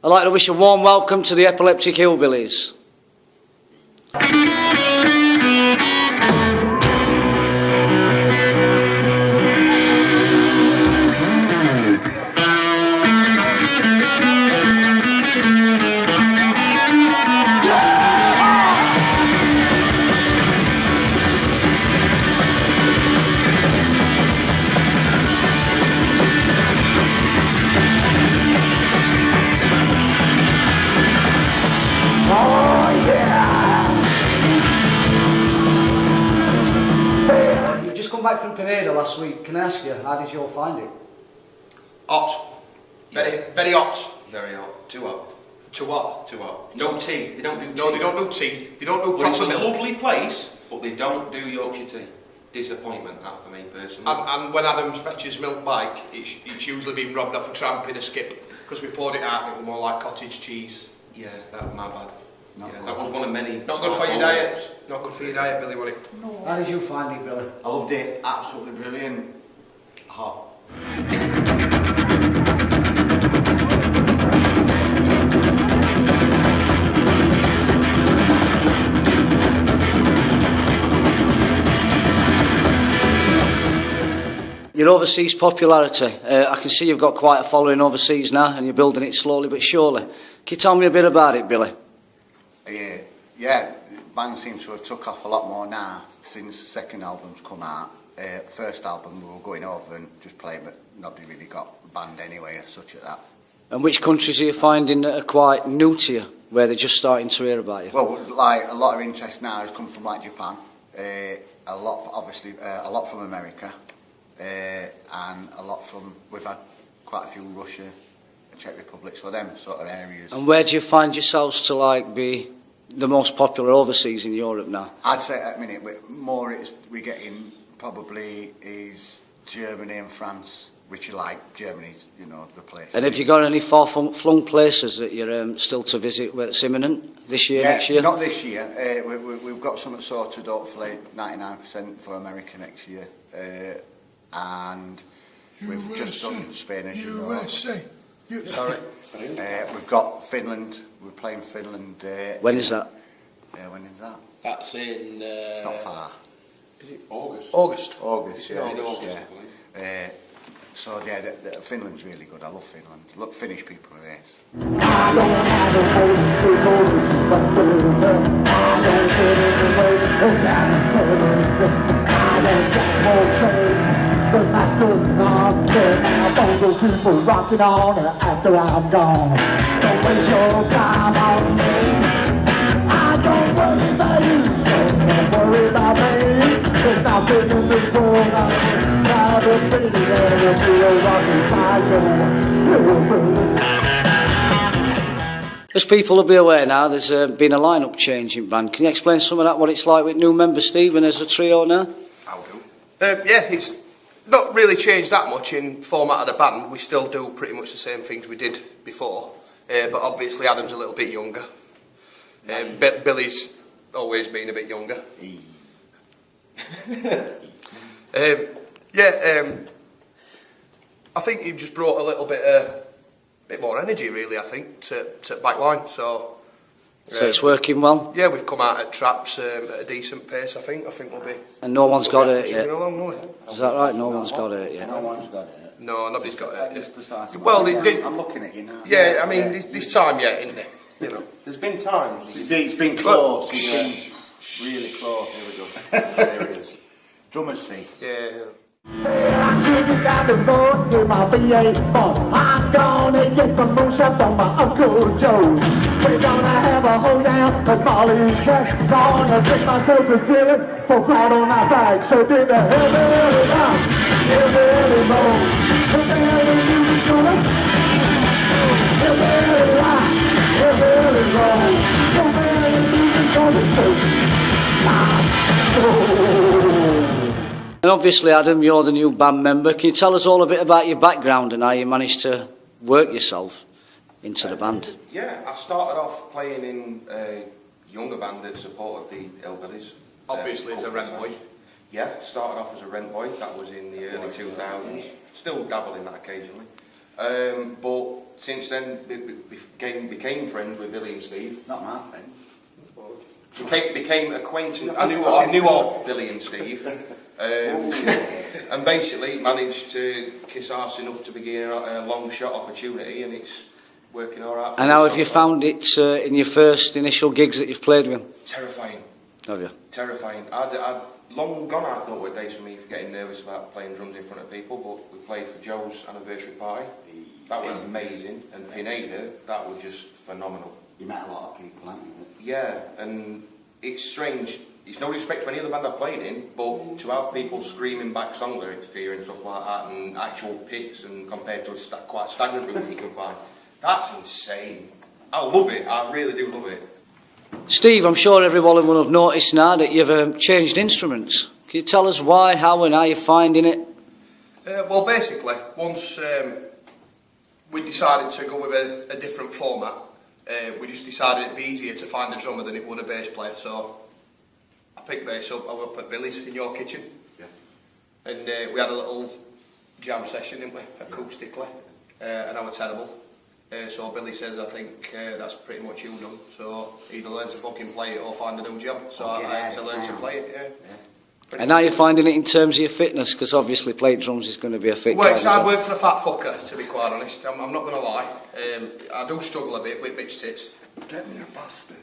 I'd like to wish a warm welcome to the Epileptic Hillbillys. Back from Pineda last week. Can I ask you, how did you all find it? Hot. Very hot. Very hot. Too hot. Too hot. Too hot. No tea. They don't do tea. No, they don't do tea. They don't do proper milk. It's a lovely place, but they don't do Yorkshire tea. Disappointment, that for me personally. And when Adams fetches milk bike, it's usually been robbed off a tramp in a skip because we poured it out and it was more like cottage cheese. Yeah, that was my bad. That was one of many. Not good for your diet. Not good for your diet, Billy, was it? No. How did you find it, Billy? I loved it. Absolutely brilliant. Hot. Your overseas popularity. I can see you've got quite a following overseas now and you're building it slowly but surely. Can you tell me a bit about it, Billy? Yeah, the band seems to have took off a lot more now since the second album's come out. First album we were going over and just playing, but nobody really got a band anyway as such at that. And which countries are you finding that are quite new to you, where they're just starting to hear about you? Well, like a lot of interest now has come from like Japan, a lot from America, and a lot from, we've had quite a few Russia and Czech Republic, so them sort of areas. And where do you find yourselves to like be the most popular overseas in Europe now? I'd say at the minute we're getting probably is Germany and France, which are like Germany's, you know, the place. And have you got any far-flung places that you're still to visit where it's imminent this year, next year? Not this year. We've got something sorted, hopefully 99% for America next year. And we've just done Spain, as you know. USA. Sorry. We've got Finland. We're playing Finland. When is that? When is that? That's in... it's not far. Is it August? August, It's yeah. in August, yeah. I believe. So yeah, Finland's really good. I love Finland. Look, Finnish people are nice. I don't have a voice to go to much better. I don't fit in the way of that Tennessee. I don't got more trades, but my story's not there now. Bongo people rocking on after I'm gone. Don't waste your time on me. I don't worry about you, so don't worry about me. There's nothing in this world I'm proud of being. There'll be a rocking cycle. As people will be aware now, there's been a line-up change in band. Can you explain some of that, what it's like with new member Stephen as a trio now? I'll do. Yeah, it's not really changed that much in format of the band. We still do pretty much the same things we did before, but obviously Adam's a little bit younger. Billy's always been a bit younger. I think he just brought a little bit more energy, really. I think to backline. So it's working well. Yeah, we've come out at traps at a decent pace. I think we'll be. And no one's got it yet. Along, Is that right? No one's got it yet. No one's got it. No, nobody's got it. Precisely. Well, I'm looking at you now. Yeah, I mean, this time yet, isn't it? You know, there's been times. It's been close. It's been really close. Here we go. There it is. Drummer's seat. Yeah. I'm cruising down the road in my V8 I'm gonna get some moonshine from my Uncle Joe's. We're gonna have a hold down at Molly's shack. Gonna take myself to silly for flat on my back. So did the hillbilly rock, hillbilly roll. Hillbilly music's gonna hillbilly rock, hillbilly roll. Hillbilly music's gonna take my soul. And obviously, Adam, you're the new band member. Can you tell us all a bit about your background and how you managed to work yourself into the band? Yeah, I started off playing in a younger band that supported the Hillbillys. Obviously, as a rent boy. Yeah, started off as a rent boy. That was in the early 2000s. Still dabble in that occasionally. But since then, became friends with Billy and Steve. Not my thing. Became acquainted. I knew of Billy and Steve, and basically managed to kiss arse enough to begin a long shot opportunity, and it's working all right. And how have you found it in your first initial gigs that you've played with him? Terrifying. Have you? Terrifying. I'd long gone, I thought, were days for me for getting nervous about playing drums in front of people, but we played for Joe's anniversary party. That was amazing, and Pineda, that was just phenomenal. You met a lot of people, haven't you? Yeah, and it's strange. It's no respect to any other band I've played in, but to have people screaming back song lyrics to you and stuff like that, and actual pits, and compared to a quite stagnant room that you can find, that's insane. I love it. I really do love it. Steve, I'm sure everyone will have noticed now that you've changed instruments. Can you tell us why, how and how you're finding it? Well, basically, once we decided to go with a different format, we just decided it'd be easier to find a drummer than it would a bass player. So I picked bass up. I was up at Billy's in your kitchen, and we had a little jam session, didn't we, acoustically, and I was terrible. So Billy says, I think that's pretty much you done. So either learn to fucking play it or find a new job. So I had to learn to play it. Yeah. And how are you finding it in terms of your fitness? Because obviously playing drums is going to be a fit. Well, it's hard work for a fat fucker, to be quite honest. I'm not going to lie. I do struggle a bit with bitch tits. Get me a bastard.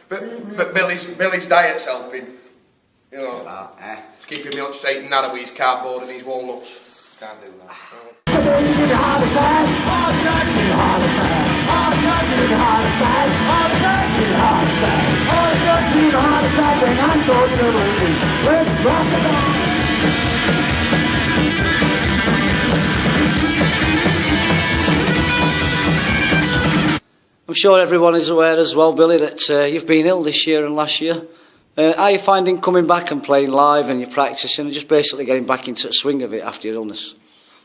But Billy's diet's helping. You know, it's keeping me on straight and narrow with his cardboard and his walnuts. Can't do that. I'm sure everyone is aware as well, Billy, that you've been ill this year and last year. How are you finding coming back and playing live and you're practising and just basically getting back into the swing of it after your illness?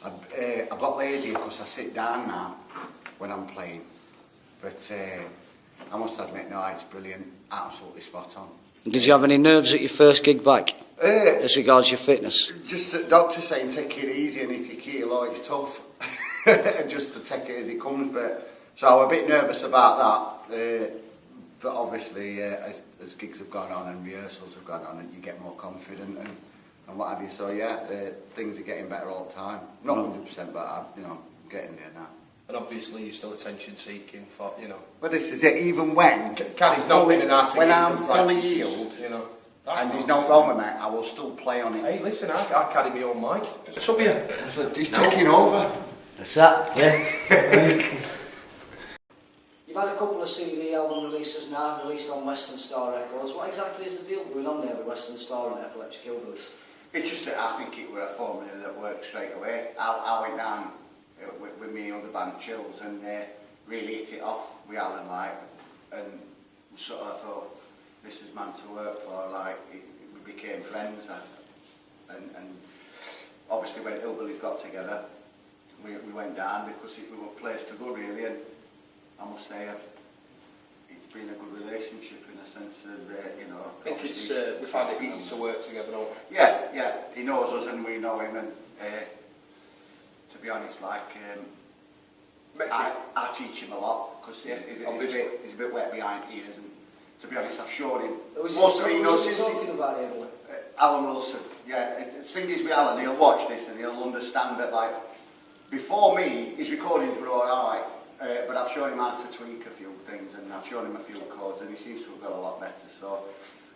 I've got lazy because I sit down now when I'm playing. But I must admit, no, it's brilliant. Absolutely spot on. Did you have any nerves at your first gig back as regards your fitness? Just the doctor saying take it easy, and if you kilo it's tough. And just to take it as it comes. But so I was a bit nervous about that. But obviously, as gigs have gone on and rehearsals have gone on, and you get more confident and what have you. So yeah, things are getting better all the time. Not 100%, but I'm getting there now. And obviously you're still attention seeking for, you know. But this is it, even when I'm fully healed, you know, and there's no wrong with me, I will still play on it. Hey, listen, I carry my own mic. So he's taking over. That's that, yeah. You've had a couple of CD album releases now, released on Western Star Records. What exactly is the deal going on there with Western Star and Epileptic Hillbillys? It's just that I think it were a formula that worked straight away. I went down with me other band Chills and really hit it off with Alan, like, and sort of thought this is man to work for. Like, we became friends, and obviously when Hillbillys got together, we went down because we were a place to go really, and I must say it's been a good relationship in a sense of you know. I think we found it easy to work together, don't we? Yeah, he knows us and we know him, and to be honest, like I teach him a lot because he's a bit wet behind the ears, and to be honest, I've shown him most of it. He knows Alan Wilson. Yeah, the thing is with Alan, he'll watch this and he'll understand that, like, before me, his recordings were alright, but I've shown him how to tweak a few things, and I've shown him a few chords, and he seems to have got a lot better. So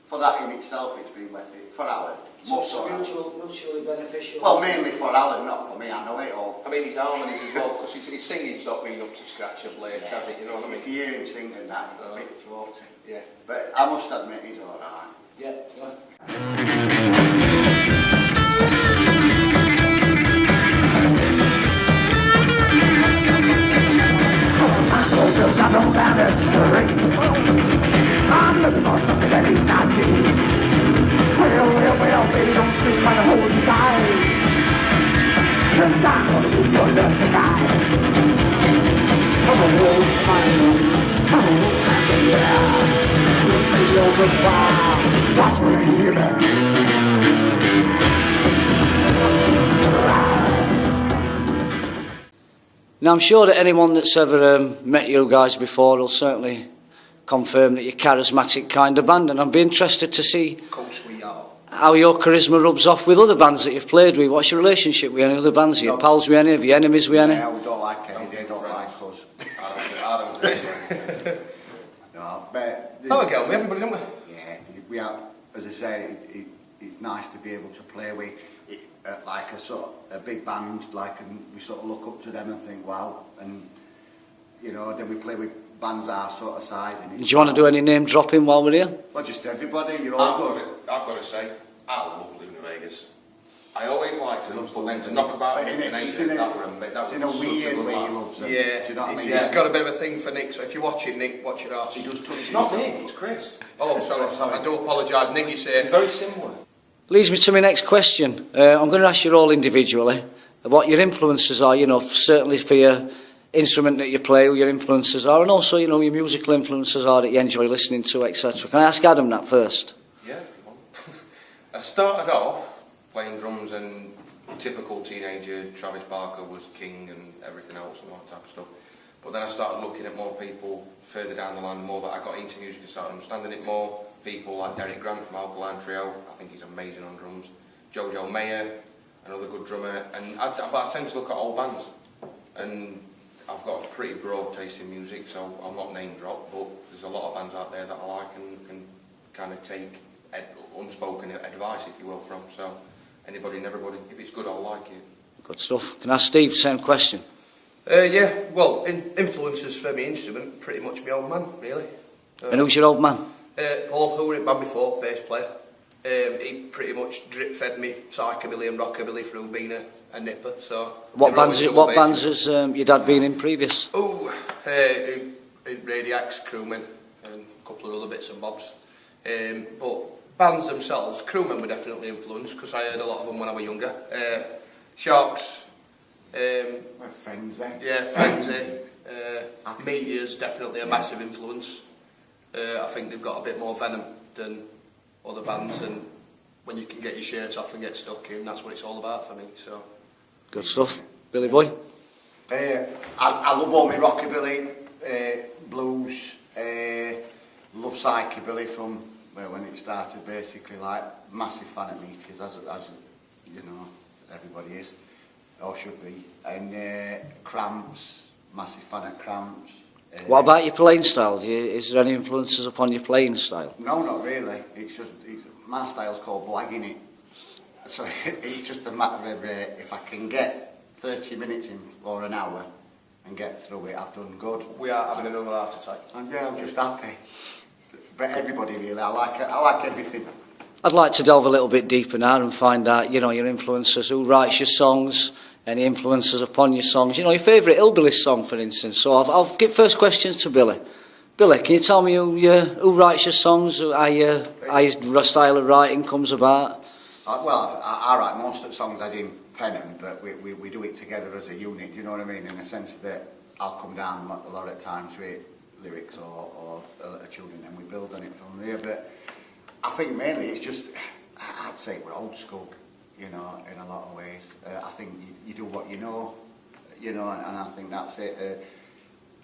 for that in itself, it's been worth it. For Alan, more so. Mutually beneficial. Well, mainly for Alan, not for me. I know it all. I mean, his harmonies as well, because his singing's not been up to scratch of late, has it? You know what I mean? If you hear him singing that, it's a bit throaty. Yeah. But I must admit, he's alright. Yeah. Down the street, I'm looking for something that he's not seen. Well, baby, don't sleep on the hold you tight. Cause I'm gonna do your love tonight. Come on, come on, yeah. We'll say your goodbye. Watch me hear me. Now, I'm sure that anyone that's ever met you guys before will certainly confirm that you're a charismatic kind of band, and I'd be interested to see Coach, we are. how your charisma rubs off with other bands that you've played with. What's your relationship with any other bands? Are you pals with any? Have you enemies with any? Yeah, we don't like any, they don't like us. I don't think so. No, but... Oh, we get on with everybody, don't we? Yeah, we are, as I say, it's nice to be able to play with like a sort of a big band, like, and we sort of look up to them and think, wow, and you know, then we play with bands our sort of size. And Do you want to do any name dropping while we're here? Well, just everybody, you're all good. I've got to say, I love Luna Vegas. I always liked them, but then to knock about But in in an it's eight, in that was in a such weird good way he laugh. loves them. Yeah, Do you know what I mean? he's got a bit of a thing for Nick, so if you're watching Nick, watch your arse. He does touch It's not himself. Nick, it's Chris. Oh, sorry, I do apologise, Nick, you say. Very similar. Leads me to my next question. I'm going to ask you all individually what your influences are, you know, certainly for your instrument that you play, who your influences are, and also, you know, your musical influences are that you enjoy listening to, etc. Can I ask Adam that first? Yeah, if you want. I started off playing drums and typical teenager, Travis Barker was king and everything else and all that type of stuff. But then I started looking at more people further down the line, the more that I got into music and started understanding it more. People like Derek Grant from Alkaline Trio, I think he's amazing on drums. Jojo Mayer, another good drummer. And I tend to look at old bands. And I've got a pretty broad taste in music, so I'll not name drop, but there's a lot of bands out there that I like and can kind of take unspoken advice, if you will, from. So anybody and everybody, if it's good, I'll like it. Good stuff. Can I ask Steve the same question? Yeah, well, influences for my instrument, pretty much my old man, really. And who's your old man? Paul, who were in band before, bass player. He pretty much drip-fed me psychobilly and rockabilly through being a nipper, so... What bands has your dad been in previous? Oh, Radiacs, Crewmen, and a couple of other bits and bobs. But bands themselves, Crewmen were definitely influenced, because I heard a lot of them when I was younger. Sharks... We're friends, eh? Yeah, Frenzy. Meteor's definitely a massive influence. I think they've got a bit more venom than other bands, and when you can get your shirt off and get stuck in, that's what it's all about for me. So, Good stuff. Billy Boy? I love all my rockabilly, blues, love psychobilly from when it started, basically, like massive fan of Meteors, as you know, everybody is, or should be, and Cramps, massive fan of Cramps. What about your playing style? Is there any influences upon your playing style? No, not really. My style's called blagging it. So it's just a matter of if I can get 30 minutes in or an hour and get through it, I've done good. we are having another heart attack. And yeah, I'm just happy. But everybody really, I like everything. I'd like to delve a little bit deeper now and find out, you know, your influences, who writes your songs, any influences upon your songs. You know, your favourite Hillbillys song, for instance. So I'll give first questions to Billy. Billy, can you tell me who writes your songs, how your style of writing comes about? I write most of the songs I didn't pen them, but we do it together as a unit, do you know what I mean? In the sense that I'll come down a lot of times with lyrics or a tune and then we build on it from there. But I think mainly it's just, I'd say we're old school, you know, in a lot of ways. I think you do what you know, and I think that's it.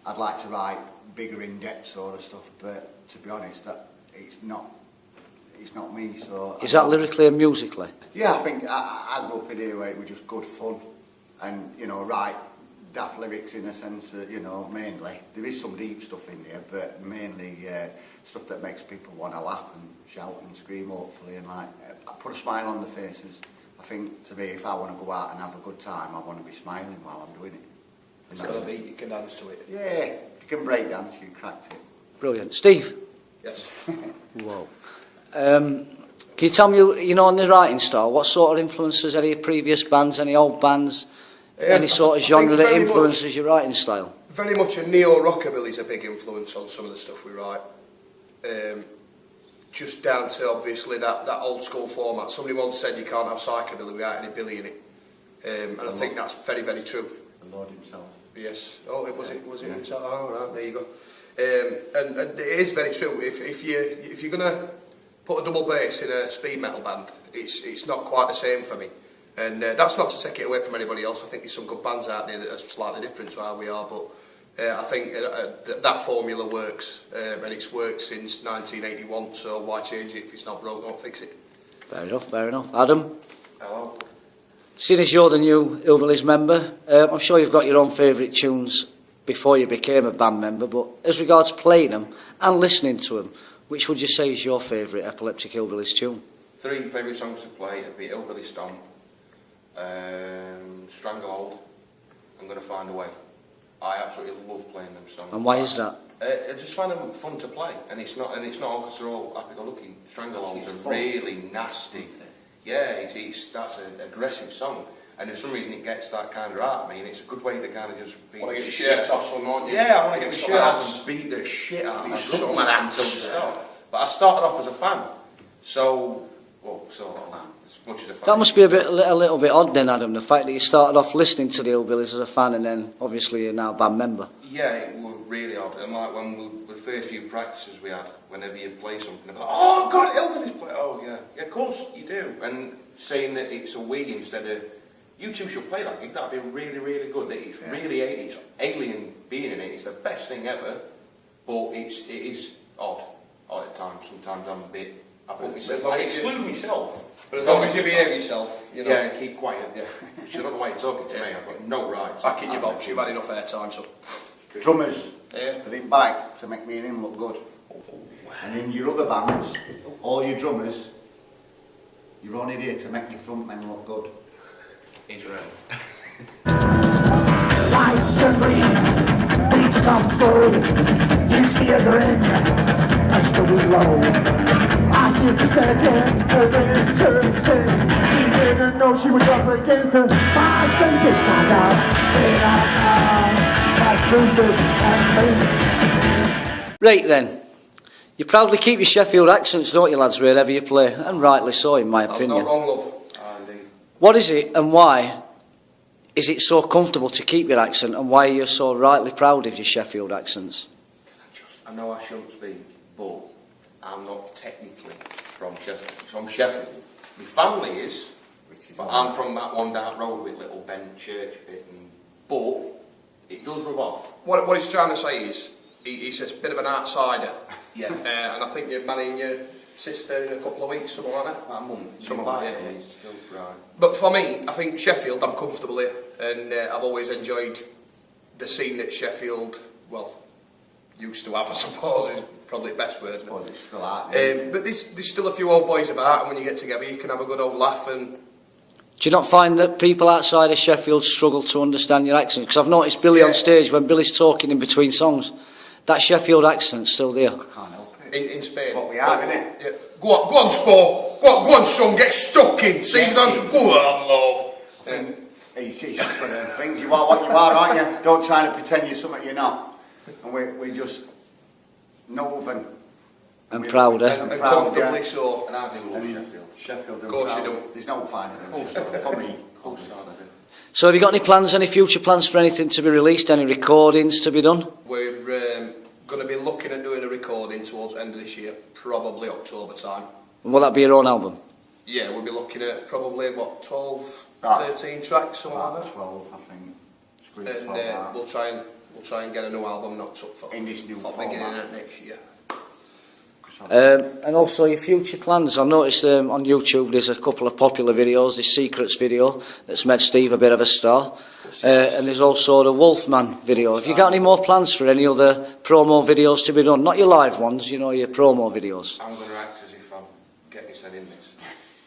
I'd like to write bigger in-depth sort of stuff, but to be honest, it's not me. So Is that lyrically and musically? Yeah, I think I grew up in here where it was just good fun, and you know, write daft lyrics in a sense that, you know, mainly there is some deep stuff in there, but mainly stuff that makes people want to laugh and shout and scream, hopefully, and like put a smile on their faces. I think to me, if I want to go out and have a good time, I want to be smiling while I'm doing it. It's got a beat, you can dance to it. Yeah, if you can break dance, you cracked it. Brilliant. Steve? Yes. Whoa. Can you tell me, you know, on the writing style, what sort of influences, any previous bands, any old bands, any sort of genre that influences your writing style? Very much a neo-rockabilly is a big influence on some of the stuff we write. Just down to, obviously, that old school format. Somebody once said you can't have psychobilly without any billy in it. And I think that's very, very true. The Lord himself. Yes. Oh, was it himself? Oh, right, there you go. And it is very true. If you're gonna put a double bass in a speed metal band, it's not quite the same for me. And that's not to take it away from anybody else. I think there's some good bands out there that are slightly different to how we are, but I think that formula works, and it's worked since 1981, so why change it? If it's not broke, don't fix it. Fair enough, fair enough. Adam? Hello. Seeing as you're the new Hillbillys member, I'm sure you've got your own favourite tunes before you became a band member, but as regards playing them and listening to them, which would you say is your favourite Epileptic Hillbillys tune? 3 favourite songs to play would be Hillbilly Stomp, Stranglehold, I'm Gonna Find a Way. I absolutely love playing them songs. And why is that? I just find them fun to play, and it's not all because they're all happy-go-lucky. Strangleholds are really nasty. Yeah, that's an aggressive song, and for some reason it gets that kind of out of me, and it's a good way to kind of just beat Want to get your shirt off, son, aren't you? Yeah, I want to get my some shirt off ass. and beat the shit out of Some them ass. until they stop. But I started off as a fan, so as much as a fan. That must be a little bit odd then, Adam, the fact that you started off listening to the Hillbillys as a fan and then obviously you're now a band member. Yeah, it was really odd. And like when the first few practices we had, whenever you play something, they'd be like, oh God, Hillbillies play. Oh yeah, yeah, of course you do. And saying that it's a we instead of you two should play that gig, that'd be really, really good. That it's really it's alien being in it. It's the best thing ever, but it is odd at times. Sometimes I'm a bit. I exclude myself. But as long as you behave yourself, you know. Yeah, and keep quiet. Yeah. I don't know why you're talking to me. I've got no rights. Back in your box, you've had enough airtime, so. Drummers, Yeah. they didn't bite to make me and him look good. And in your other bands, all your drummers, you're only there to make your frontmen look good. He's right. Lights turn green, beats come through. You see a grin, a story low. I see the second, her then turns in. She didn't know she was up against the five strings to find out. Then I Luther and me. Right then, you proudly keep your Sheffield accents, don't you lads, wherever you play, and rightly so in my That's opinion. not wrong, love. Indeed. What is it and why is it so comfortable to keep your accent, and why are you so rightly proud of your Sheffield accents? I know I shouldn't speak, but I'm not technically from Sheffield. My family is, but I'm from that one down road with little Bent Church bit, but it does rub off. What he's trying to say is, he's a bit of an outsider. Yeah. And I think you're marrying your sister in a couple of weeks, something like that. About a month. Something like that. It's still right. But for me, I think Sheffield, I'm comfortable here, and I've always enjoyed the scene that Sheffield, well, used to have, I suppose, is probably the best word. Well, it's still out. But there's still a few old boys about, and when you get together, you can have a good old laugh. And Do you not find that people outside of Sheffield struggle to understand your accent? Because I've noticed Billy on stage, when Billy's talking in between songs, that Sheffield accent's still there. I can't help it. in Spain, What we are, isn't it? yeah. Go on, Spo. Go on, son. Get stuck in. See you down to go on, love. Yeah. It's just one of them things. You are what you are, aren't you? Don't try to pretend you're something you're not. And we just know And prouder. And comfortably so. And I do love And Sheffield. Sheffield, Of course you do. There's no finding them. For me, of course. So have you got any plans, any future plans for anything to be released, any recordings to be done? We're going to be looking at doing a recording towards the end of this year, probably October time. And will that be your own album? Yeah, we'll be looking at probably, 12, Right. 13 tracks, something like that. 12, I think. Screw And 12 out. we'll try and get a new album knocked up for In this new for beginning format. of next year. And also your future plans. I noticed on YouTube there's a couple of popular videos. This Secrets video that's made Steve a bit of a star. And there's also the Wolfman video. Have you got any more plans for any other promo videos to be done? Not your live ones, you know, your promo videos. I'm going to act as if I'm getting said in this.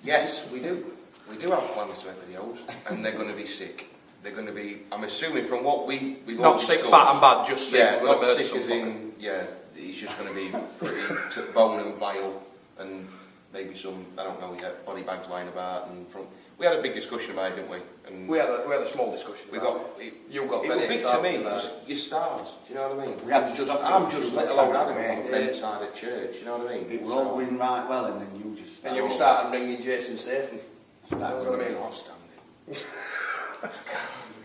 Yes, we do. We do have plans to make videos, and they're going to be sick. They're going to be, I'm assuming from what we've Not all sick, discussed, fat and bad, just sick. yeah, We're not gonna murder sick as some in, yeah, it's just going to be pretty to bone and vile, and maybe some, I don't know yet, body bags lying about, and from, we had a big discussion about it, didn't we? And We had a small discussion. we about got, it. You got it very was big to excited me, about because it. you're stars, do you know what I mean? We had to I'm just let alone Adam Yeah. from the fence side at church, you know what I mean? It was all going right well, and then you just... And you started ringing Jason Statham. Started You know what I mean? Can't stand it.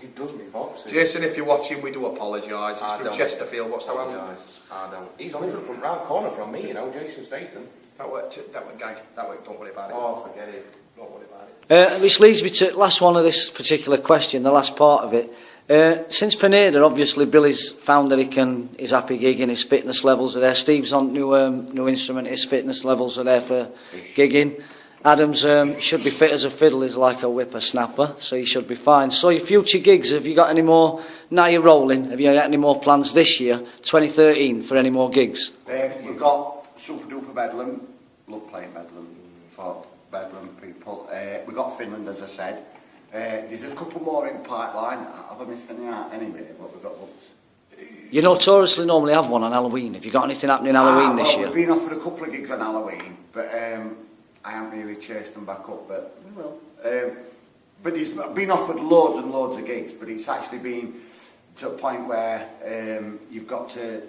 It does me boxing. Jason, if you're watching, we do apologise. It's I from don't Chesterfield. What's the one? Apologise. I don't. He's only from round corner from me, you know, Jason Statham. That were guy. That were. Don't worry about it. Oh, forget it. Don't worry about it. Which leads me to the last one of this particular question, the last part of it. Since Pineda, obviously Billy's found that he's happy gigging, his fitness levels are there. Steve's on new instrument, his fitness levels are there for gigging. Adam's should be fit as a fiddle, he's like a whippersnapper, so he should be fine. So your future gigs, have you got any more, now you're rolling, have you got any more plans this year, 2013, for any more gigs? We've got Super Duper Bedlam, love playing Bedlam for Bedlam people. We've got Finland, as I said. There's a couple more in pipeline. Have I missed any out anyway? But we've got lots. You notoriously normally have one on Halloween. Have you got anything happening Halloween this year? We've been offered a couple of gigs on Halloween, but I haven't really chased them back up, but we will. But he's been offered loads and loads of gigs, but it's actually been to a point where you've got to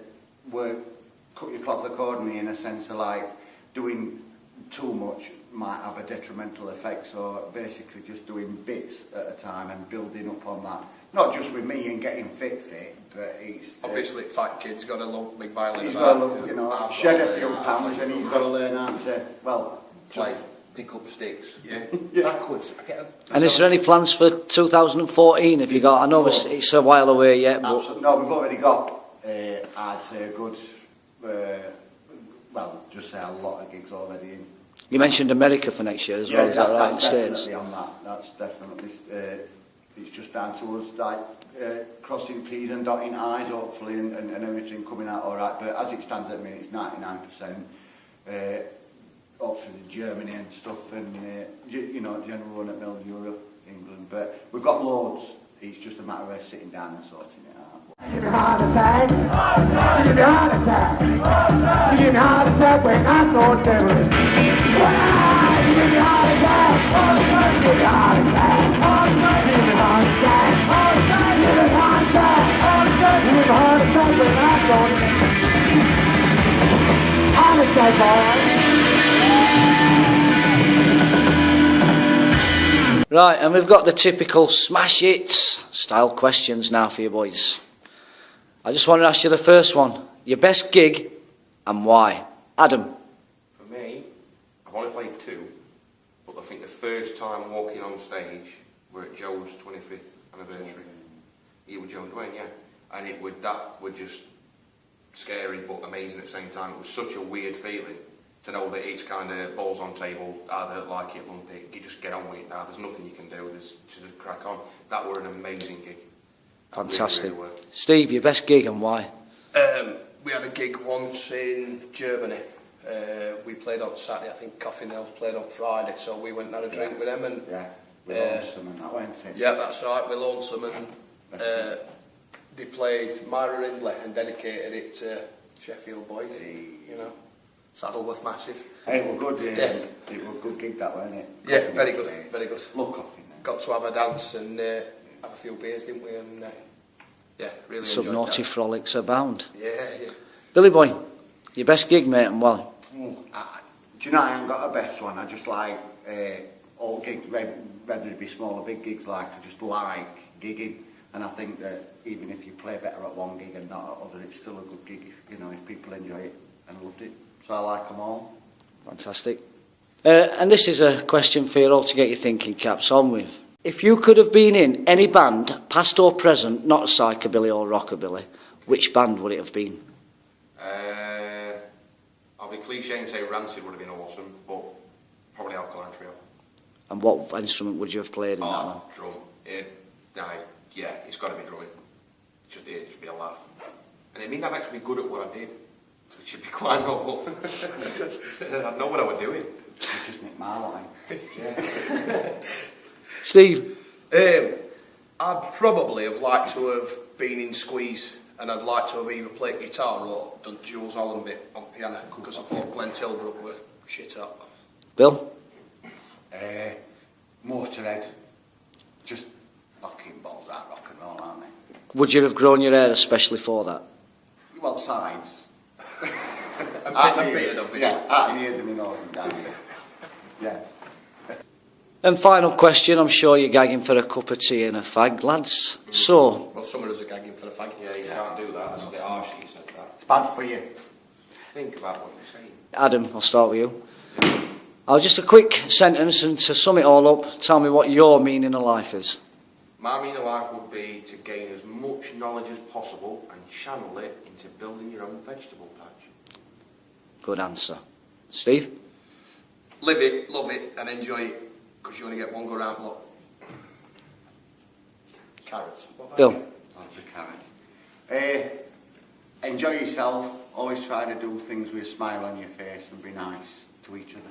cut your cloth accordingly, in a sense of like doing too much might have a detrimental effect, so basically just doing bits at a time and building up on that. Not just with me and getting fit, but it's... Obviously, fat kid's got to look big violin. He's got to, shed a few pounds and he's got to learn how to, play, pick up sticks. Yeah. Backwards. And is there any plans for 2014? Have you got? I know it's a while away yet, but... Absolutely. No, we've already got, I'd say, a good, just say a lot of gigs already in. You mentioned America for next year as well, is that right, in the States? On that. That's definitely, it's just down to us, like, crossing T's and dotting I's, hopefully, and everything coming out all right. But as it stands at the minute, it's 99%, hopefully Germany and stuff, and, general run at Mill Europe, England. But we've got loads. It's just a matter of sitting down and sorting it out. Give me a heart attack. You give me a heart attack. You give me a heart attack when I throw devil. You give me a heart attack. You give me a heart attack. You give me a heart attack. You give me a heart attack. You give me a heart attack when I throw heart attack, boy. Right, and we've got the typical smash hits style questions now for you boys. I just want to ask you the first one. Your best gig and why? Adam. For me, I've only played two, but I think the first time walking on stage were at Joe's 25th anniversary. You were Joe and Dwayne, yeah. And that were just scary but amazing at the same time. It was such a weird feeling to know that it's kind of balls on table, I don't like it, lump it, you just get on with it now, there's nothing you can do, there's to just crack on. That were an amazing gig. Fantastic. Really, really Steve, your best gig and why? We had a gig once in Germany. We played on Saturday, I think Coffee Nails played on Friday, so we went and had a drink with them. And with Lonesome and that, went it? Yeah, that's right, with Lonesome. And they played Myra Hindley and dedicated it to Sheffield boys, Saddleworth massive. It was good, it was a good gig that, wasn't it? Yeah, very good, very good. Love Coffee Nails. Got to have a dance and have a few beers, didn't we? And really Some enjoyed naughty that. frolics abound. Yeah. Billy boy, your best gig, mate, and why? Do you know, I haven't got a best one. I just like all gigs, whether it be small or big gigs, I just like gigging. And I think that even if you play better at one gig and not at other, it's still a good gig, if people enjoy it and loved it. So I like them all. Fantastic. And this is a question for you all to get your thinking caps on with. If you could have been in any band, past or present, not psychobilly or rockabilly, which band would it have been? I'll be cliche and say Rancid would have been awesome, but probably Alkaline Trio. And what instrument would you have played in that one? Drum. It's got to be drumming. It'd just be a laugh. And it means I'd actually be good at what I did. It should be quite novel. I'd know what I was doing. Just make my line. Steve? I'd probably have liked to have been in Squeeze, and I'd like to have either played guitar or done Jules Holland bit on piano, because I thought Glenn Tilbrook were shit up. Bill? Motorhead. Just knocking balls out rock and roll, aren't they? Would you have grown your hair especially for that? Well, sides. And beard, obviously. Yeah, out of the ears and in all down here. Yeah. And final question, I'm sure you're gagging for a cup of tea and a fag, lads. So, Well, some of us are gagging for the fag. Yeah, you can't do that. That's a bit harsh that you said that. It's bad for you. Think about what you're saying. Adam, I'll start with you. I'll just a quick sentence, and to sum it all up, tell me what your meaning of life is. My meaning of life would be to gain as much knowledge as possible and channel it into building your own vegetable patch. Good answer. Steve? Live it, love it, and enjoy it, because you only get one go round block. Carrots. Bill? Lots of carrots. Enjoy yourself. Always try to do things with a smile on your face and be nice to each other.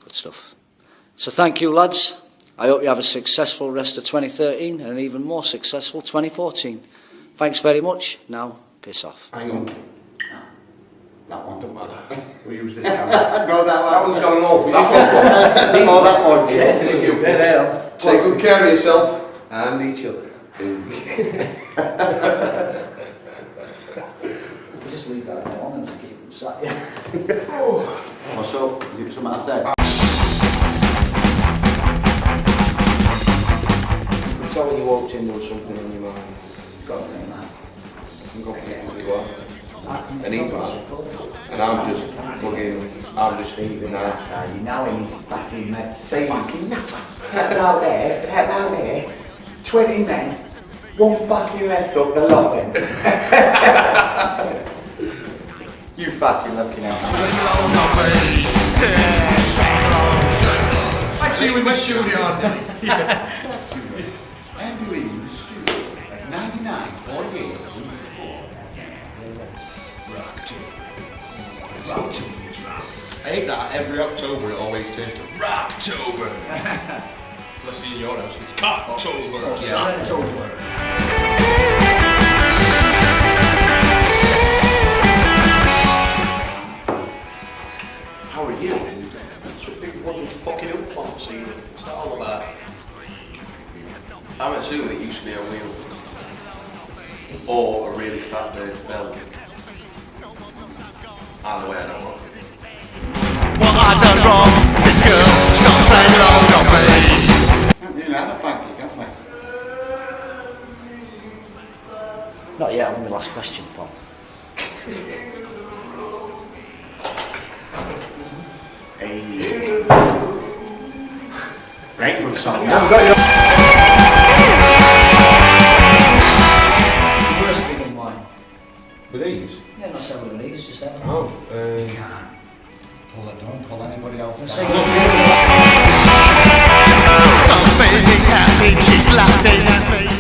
Good stuff. So thank you, lads. I hope you have a successful rest of 2013 and an even more successful 2014. Thanks very much. Now, piss off. Hang on. That one. Don't matter. We'll use this camera. No, that one. That one's gone off. That one's gone. No, that one. Yes, you. Take good care of yourself and each other. Just leave that on and keep them sat. What's up? Is it something I said? You can tell when you walked in there was something on your mind. Got a name, man. I'm going to get you are. And he's man. And I'm just heaving now. You know he's fucking mad. Say fucking nutter. Out there, 20 men, one fucking left up the lot then. You fucking looking out. Actually, we must shoot it on. Andy Lee in the studio at 99, 48, I hate that. Every October it always tastes of Rocktober. Let's see in your house. It's Cocktober. Rocktober. How are you? It's a big bloody fucking hill plant season. What's that all about? I'm assuming it used to be a wheel. Or a really fat bird's belly. Either way, I don't know. What I done wrong, this girl, she's not staying long on me. You know, had a pancake, haven't we? Not yet, on the last question, Paul. Hey. Great good song. Worst thing in mine. With these? Yeah, not several of these, just that. Oh. Don't pull anybody else down. Something is happening, she's laughing at me.